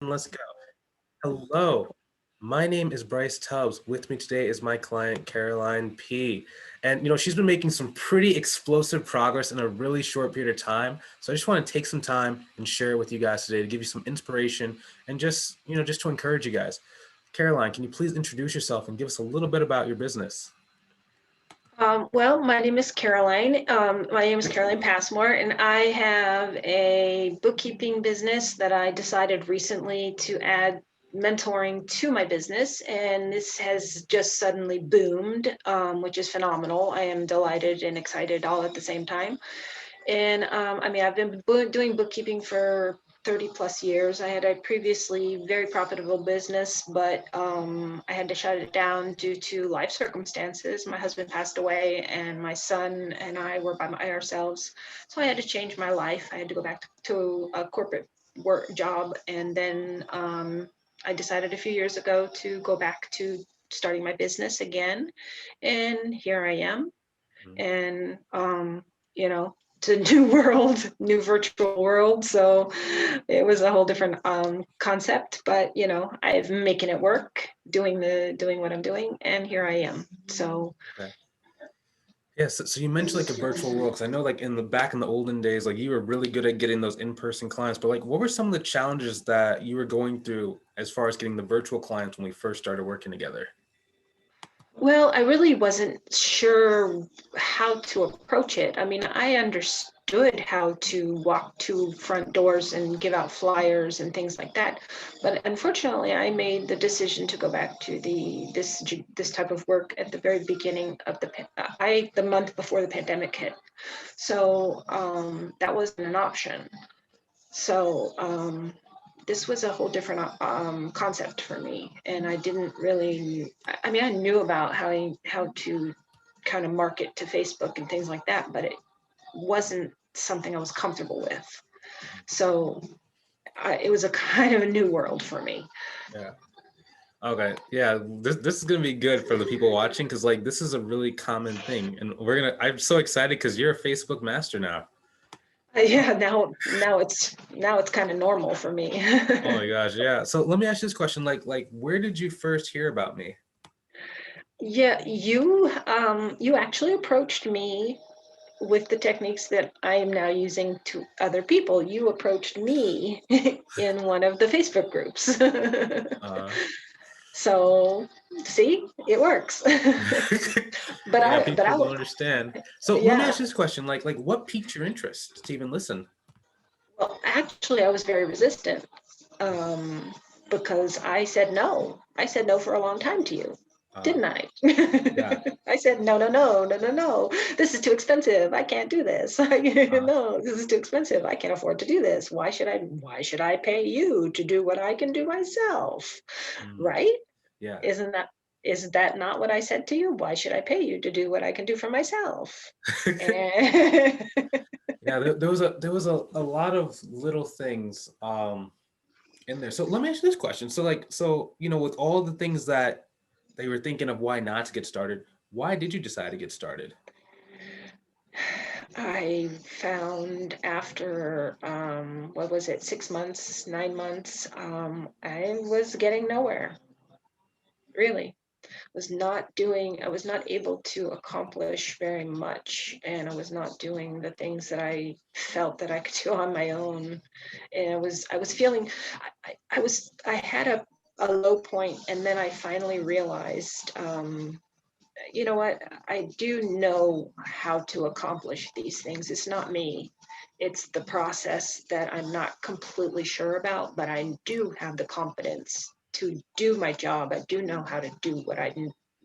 Let's go. Hello, my name is Bryce Tubbs. With me today is my client, Caroline P. And, she's been making some pretty explosive progress in a really short period of time. So I just want to take some time and share it with you guys today to give you some inspiration and just to encourage you guys. Caroline, can you please introduce yourself and give us a little bit about your business? Well, my name is Caroline. My name is Caroline Passmore, and I have a bookkeeping business that I decided recently to add mentoring to my business, and this has just suddenly boomed, which is phenomenal. I am delighted and excited all at the same time. And I've been doing bookkeeping for 30 plus years. I had a previously very profitable business, but I had to shut it down due to life circumstances. My husband passed away, and my son and I were by ourselves. So I had to change my life. I had to go back to a corporate work job. And then I decided a few years ago to go back to starting my business again. And here I am. And, you know, it's a new world, new virtual world. So it was a whole different concept, but I'm making it work, doing what I'm doing, and here I am. So Okay. Yeah, so you mentioned like a virtual world, because I know like back in the olden days, like you were really good at getting those in-person clients, but like what were some of the challenges that you were going through as far as getting the virtual clients when we first started working together? well, I really wasn't sure how to approach it. I mean, I understood how to walk to front doors and give out flyers and things like that, but unfortunately, I made the decision to go back to this type of work at the very beginning of the month before the pandemic hit. So that wasn't an option. So this was a whole different concept for me, and I didn't really. I mean, I knew about how to kind of market to Facebook and things like that, but it wasn't something I was comfortable with. So it was a kind of a new world for me. Yeah. Okay. Yeah. This is gonna be good for the people watching, because like this is a really common thing, and I'm so excited because you're a Facebook master now. Yeah, now it's kind of normal for me. Oh my gosh. Yeah. So let me ask you this question: like where did you first hear about me? Yeah, you actually approached me with the techniques that I am now using to other people. You approached me in one of the Facebook groups. Uh, So, see, it works. but yeah, I, but people I, don't understand. So let me yeah. ask you this question: like what piqued your interest to even listen? Well, actually, I was very resistant um, because I said no. I said no for a long time to you, Uh, didn't I? yeah. I said no, no, no, no, no, no. This is too expensive. I can't do this. Uh, No, this is too expensive. I can't afford to do this. Why should I? Why should I pay you to do what I can do myself? mm, Right? yeah. Isn't that isn't that not what I said to you? Why should I pay you to do what I can do for myself? And Yeah, there was a lot of little things in there. So let me ask you this question. With all the things that they were thinking of why not to get started, why did you decide to get started? I found after what was it, 6 months, 9 months, I was getting nowhere. Really, I was not able to accomplish very much, and I was not doing the things that I felt that I could do on my own. And I was feeling, I had a low point, and then I finally realized, you know what, I do know how to accomplish these things. It's not me. It's the process that I'm not completely sure about, but I do have the confidence to do my job. I do know how to do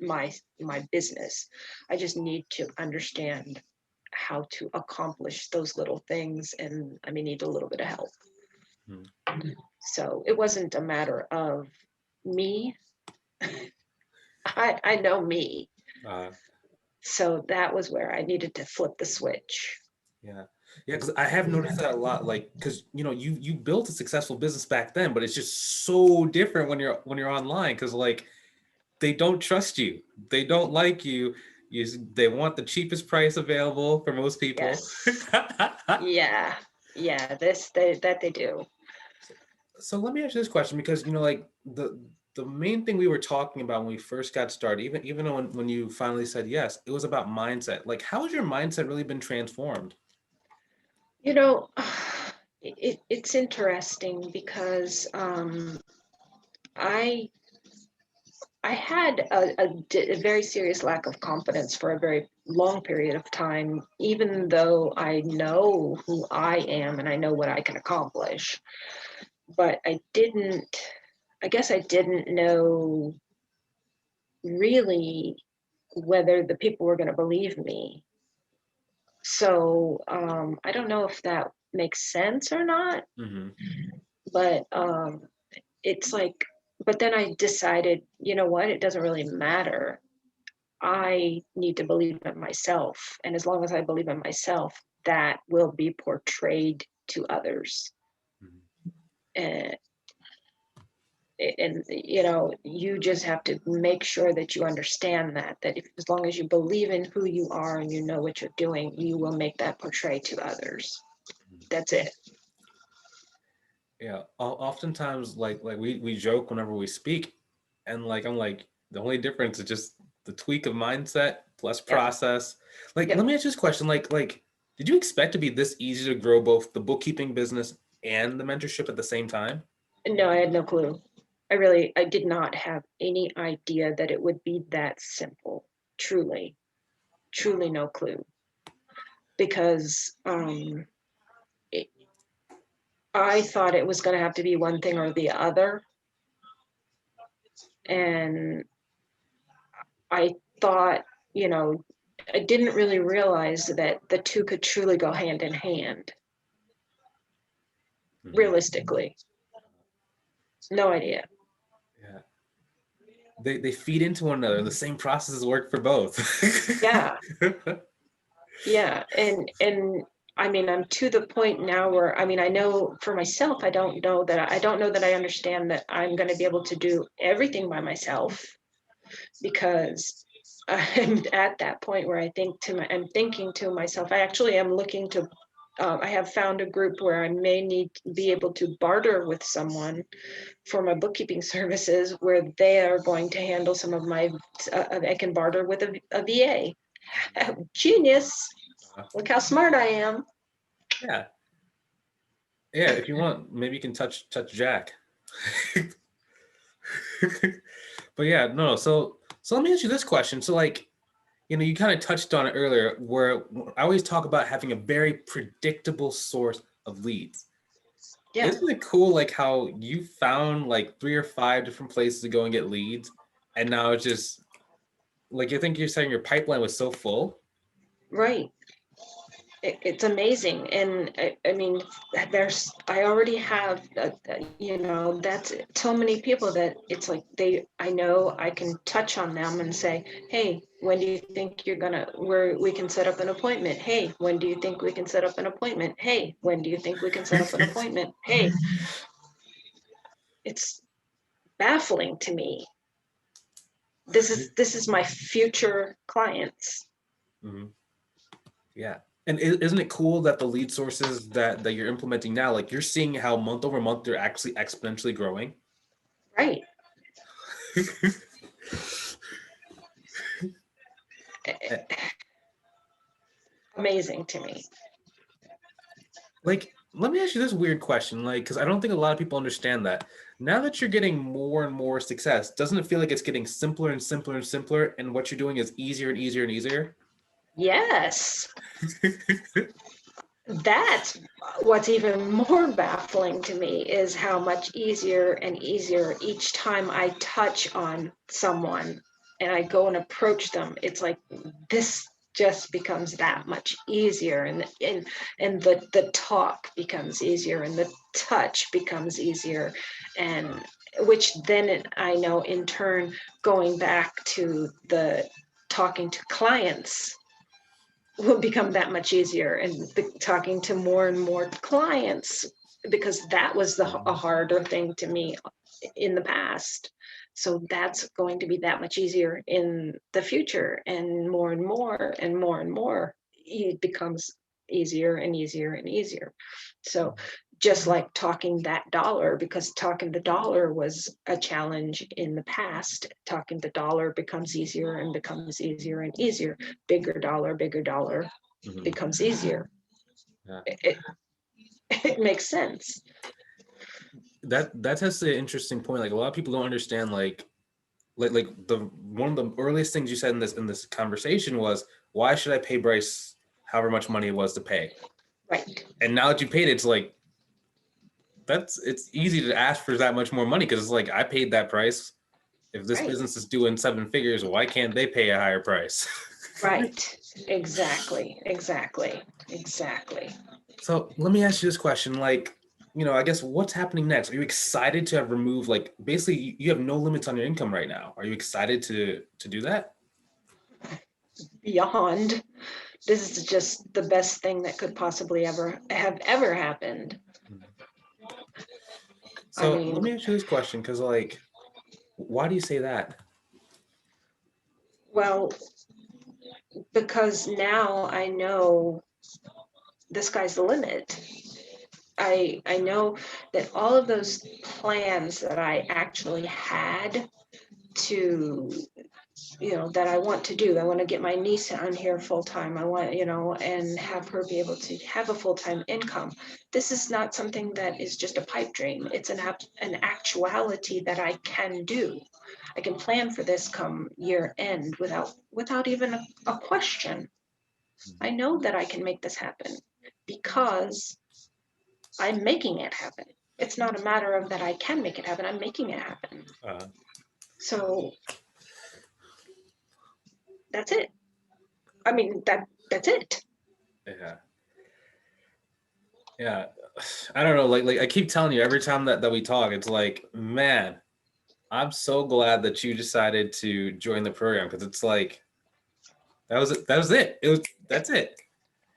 my business. I just need to understand how to accomplish those little things, and I may need a little bit of help. Hmm. So it wasn't a matter of me. I know me. Uh, So that was where I needed to flip the switch. yeah, yeah, because I have noticed that a lot. Like, because you built a successful business back then, but it's just so different when you're online. Because like they don't trust you, they don't like you. They want the cheapest price available for most people. Yes. Yeah. Yeah. That they do. So let me ask you this question because like the main thing we were talking about when we first got started, even when you finally said yes, it was about mindset. Like, how has your mindset really been transformed? You know, it's interesting because I I had a very serious lack of confidence for a very long period of time, even though I know who I am and I know what I can accomplish. But I guess I didn't know really whether the people were going to believe me. So I don't know if that makes sense or not, Hmm. but it's like, but then I decided, you know what, it doesn't really matter. I need to believe in myself. And as long as I believe in myself, that will be portrayed to others. And, and you just have to make sure that you understand that if, as long as you believe in who you are and you know what you're doing, you will make that portray to others. That's it. Yeah, oftentimes like we joke whenever we speak, and like I'm like the only difference is just the tweak of mindset plus Yep. process. Like, let Yep. me ask you this question: like, did you expect to be this easy to grow both the bookkeeping business and the mentorship at the same time? No, I had no clue. I did not have any idea that it would be that simple. Truly, truly no clue. Because it, I thought it was going to have to be one thing or the other. And I thought, you know, I didn't really realize that the two could truly go hand in hand, Mhm. realistically. No idea. Yeah, they feed into one another. The same processes work for both. Yeah. Yeah. And I mean, I'm to the point now where, I mean, I know for myself, I don't know that I understand that I'm going to be able to do everything by myself, because I'm at that point where I'm thinking to myself, I actually am looking to, I have found a group where I may need to be able to barter with someone for my bookkeeping services, where they are going to handle some of my, I can barter with a VA. Genius. Uh, Look how smart I am. yeah, yeah. If you want, maybe you can touch Jack. But yeah, no. So let me ask you this question. So like, you kind of touched on it earlier, where I always talk about having a very predictable source of leads. Yeah, Isn't it cool, like how you found like three or five different places to go and get leads, and now it's just like you think you're saying your pipeline was so full. right. It's amazing. And I mean, I already have, that's so many people that it's like I know I can touch on them and say, hey, when do you think we can set up an appointment? Hey, when do you think we can set up an appointment? Hey, when do you think we can set up an appointment? Hey, it's baffling to me. This is my future clients. Mhm. Yeah. And isn't it cool that the lead sources that you're implementing now, like you're seeing how month over month they're actually exponentially growing? Right. Eh, Eh, Amazing to me. Like, let me ask you this weird question, like, because I don't think a lot of people understand that. Now that you're getting more and more success, doesn't it feel like it's getting simpler and simpler and simpler, and what you're doing is easier and easier and easier? Yes. That's what's even more baffling to me, is how much easier and easier each time I touch on someone and I go and approach them. It's like this just becomes that much easier, and the talk becomes easier and the touch becomes easier, and which then I know in turn, going back to the talking to clients, will become that much easier, and talking to more and more clients, because that was a harder thing to me in the past. So that's going to be that much easier in the future, and more and more and more and more it becomes easier and easier and easier. So just like talking that dollar, because talking the dollar was a challenge in the past. Talking the dollar becomes easier and becomes easier and easier. Bigger dollar Mhm. becomes easier. Yeah. It makes sense. That's an interesting point. Like a lot of people don't understand like the one of the earliest things you said in this conversation was, why should I pay Bryce however much money it was to pay? Right. And now that you paid it, it's like it's easy to ask for that much more money, because it's like, I paid that price. If this Right. business is doing 7 figures, why can't they pay a higher price? Right. Exactly. So let me ask you this question. Like, I guess, what's happening next? Are you excited to have removed, like, basically you have no limits on your income right now? Are you excited to do that? Beyond. This is just the best thing that could possibly ever happened. I So let me mean, ask you this question, because, like, why do you say that? well, because now I know the sky's the limit. I know that all of those plans that I actually had to, that I want to do. I want to get my niece on here full time. I want, and have her be able to have a full time income. This is not something that is just a pipe dream. It's an actuality that I can do. I can plan for this come year end without even a question. I know that I can make this happen because I'm making it happen. It's not a matter of that I can make it happen. I'm making it happen. Uh, So that's it. I mean, that's it. yeah, yeah. I don't know. Like I keep telling you every time that we talk, it's like, man, I'm so glad that you decided to join the program, because it's like, that was it. That was it. That's it.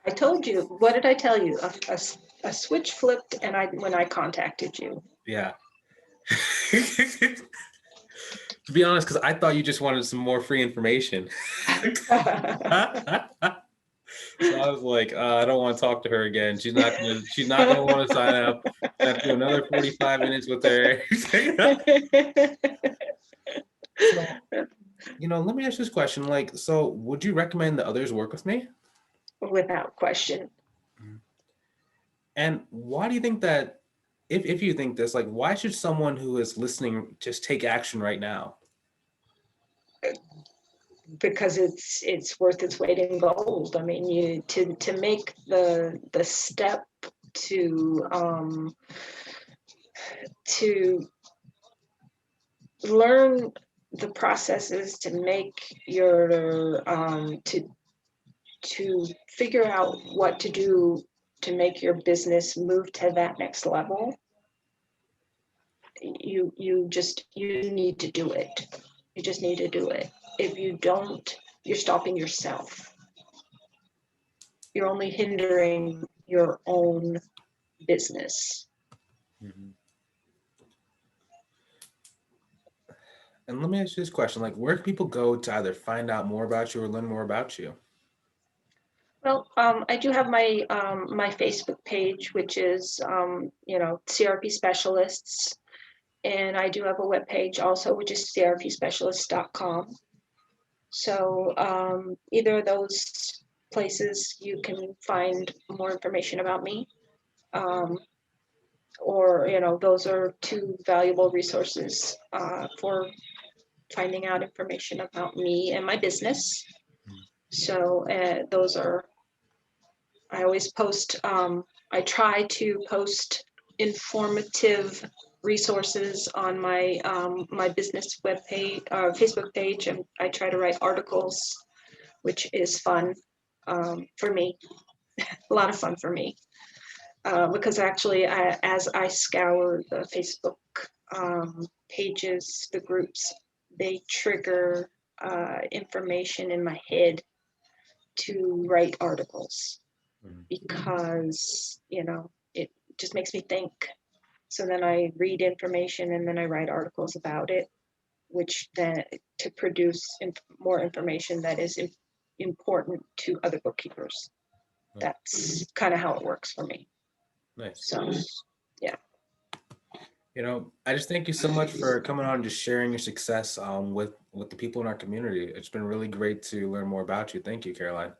I told you. What did I tell you? A switch flipped, and when I contacted you. Yeah. To be honest, because I thought you just wanted some more free information. So I was like, I don't want to talk to her again. She's not gonna want to sign up. I have to do another 45 minutes with her. So, let me ask you this question. Like, so would you recommend that others work with me? Without question. And why do you think that, if you think this, like, why should someone who is listening just take action right now? Because it's worth its weight in gold. I mean, you to make the step to learn the processes to make your to figure out what to do to make your business move to that next level. You need to do it. You just need to do it. If you don't, you're stopping yourself. You're only hindering your own business. Mhm. And let me ask you this question. Like, where can people go to either find out more about you or learn more about you? Well, I do have my Facebook page, which is CRP Specialists, and I do have a web page also, which is crpspecialists.com. So either of those places you can find more information about me, or those are two valuable resources for finding out information about me and my business. So those are, I always post, I try to post informative resources on my business webpage, Facebook page, and I try to write articles, which is fun for me, a lot of fun for me, because actually, as I scour the Facebook pages, the groups, they trigger information in my head to write articles, Mhm. because it just makes me think. So then I read information and then I write articles about it, which then to produce more information that is important to other bookkeepers. Nice. That's kind of how it works for me. Nice. So Yeah. I just thank you so much for coming on and just sharing your success with the people in our community. It's been really great to learn more about you. Thank you, Caroline.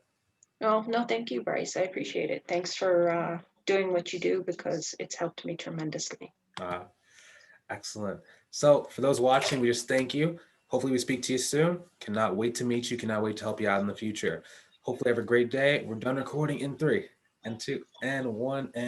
Oh, no, thank you, Bryce. I appreciate it. Thanks for doing what you do because it's helped me tremendously. Uh, Excellent. So for those watching, we just thank you. Hopefully we speak to you soon. Cannot wait to meet you. Cannot wait to help you out in the future. Hopefully have a great day. We're done recording in 3 and 2 and 1 and